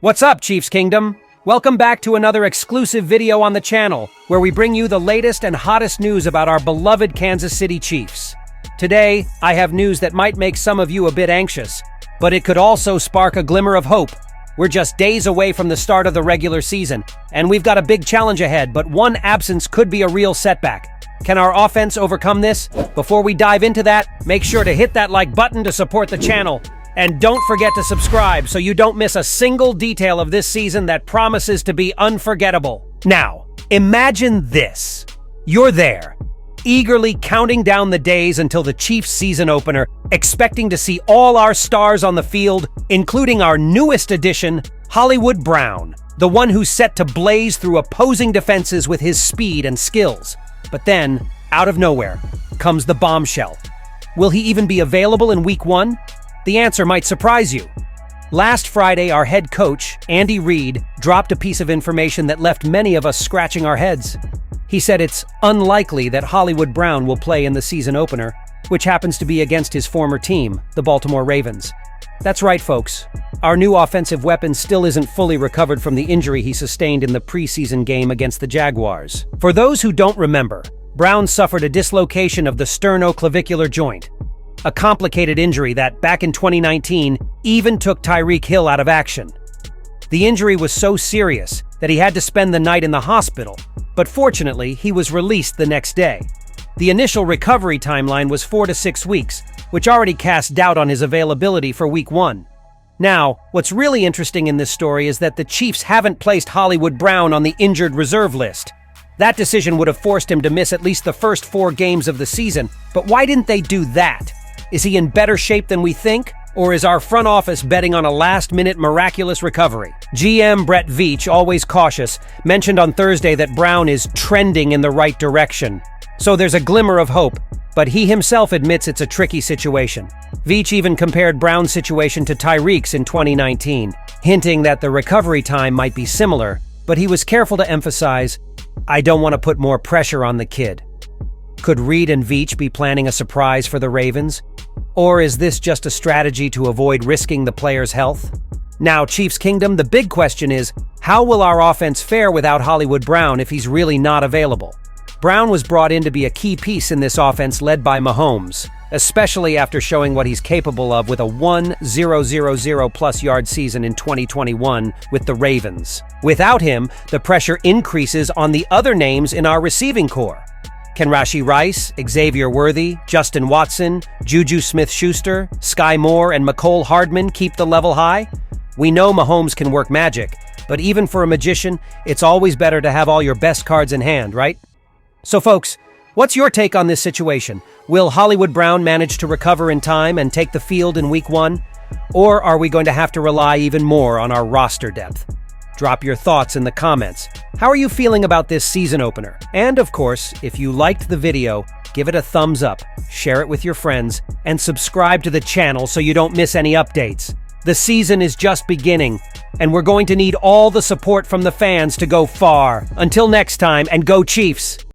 What's up, Chiefs Kingdom? Welcome back to another exclusive video on the channel, where we bring you the latest and hottest news about our beloved Kansas City Chiefs. Today, I have news that might make some of you a bit anxious, but it could also spark a glimmer of hope. We're just days away from the start of the regular season, and we've got a big challenge ahead, but one absence could be a real setback. Can our offense overcome this? Before we dive into that, make sure to hit that like button to support the channel. And don't forget to subscribe so you don't miss a single detail of this season that promises to be unforgettable. Now, imagine this. You're there, eagerly counting down the days until the Chiefs season opener, expecting to see all our stars on the field, including our newest addition, Hollywood Brown, the one who's set to blaze through opposing defenses with his speed and skills. But then, out of nowhere, comes the bombshell. Will he even be available in Week 1? The answer might surprise you. Last Friday, our head coach, Andy Reid, dropped a piece of information that left many of us scratching our heads. He said it's unlikely that Hollywood Brown will play in the season opener, which happens to be against his former team, the Baltimore Ravens. That's right, folks. Our new offensive weapon still isn't fully recovered from the injury he sustained in the preseason game against the Jaguars. For those who don't remember, Brown suffered a dislocation of the sternoclavicular joint, a complicated injury that, back in 2019, even took Tyreek Hill out of action. The injury was so serious that he had to spend the night in the hospital, but fortunately, he was released the next day. The initial recovery timeline was 4 to 6 weeks, which already cast doubt on his availability for Week 1. Now, what's really interesting in this story is that the Chiefs haven't placed Hollywood Brown on the injured reserve list. That decision would have forced him to miss at least the first 4 games of the season, but why didn't they do that? Is he in better shape than we think? Or is our front office betting on a last-minute miraculous recovery? GM Brett Veach, always cautious, mentioned on Thursday that Brown is trending in the right direction. So there's a glimmer of hope, but he himself admits it's a tricky situation. Veach even compared Brown's situation to Tyreek's in 2019, hinting that the recovery time might be similar, but he was careful to emphasize, "I don't want to put more pressure on the kid." Could Reid and Veach be planning a surprise for the Ravens? Or is this just a strategy to avoid risking the player's health? Now, Chiefs Kingdom, the big question is, how will our offense fare without Hollywood Brown if he's really not available? Brown was brought in to be a key piece in this offense led by Mahomes, especially after showing what he's capable of with a 1,000+ yard season in 2021 with the Ravens. Without him, the pressure increases on the other names in our receiving corps. Can Rashee Rice, Xavier Worthy, Justin Watson, Juju Smith-Schuster, Sky Moore, and Mecole Hardman keep the level high? We know Mahomes can work magic, but even for a magician, it's always better to have all your best cards in hand, right? So folks, what's your take on this situation? Will Hollywood Brown manage to recover in time and take the field in Week 1? Or are we going to have to rely even more on our roster depth? Drop your thoughts in the comments. How are you feeling about this season opener? And of course, if you liked the video, give it a thumbs up, share it with your friends, and subscribe to the channel so you don't miss any updates. The season is just beginning, and we're going to need all the support from the fans to go far. Until next time, and go Chiefs!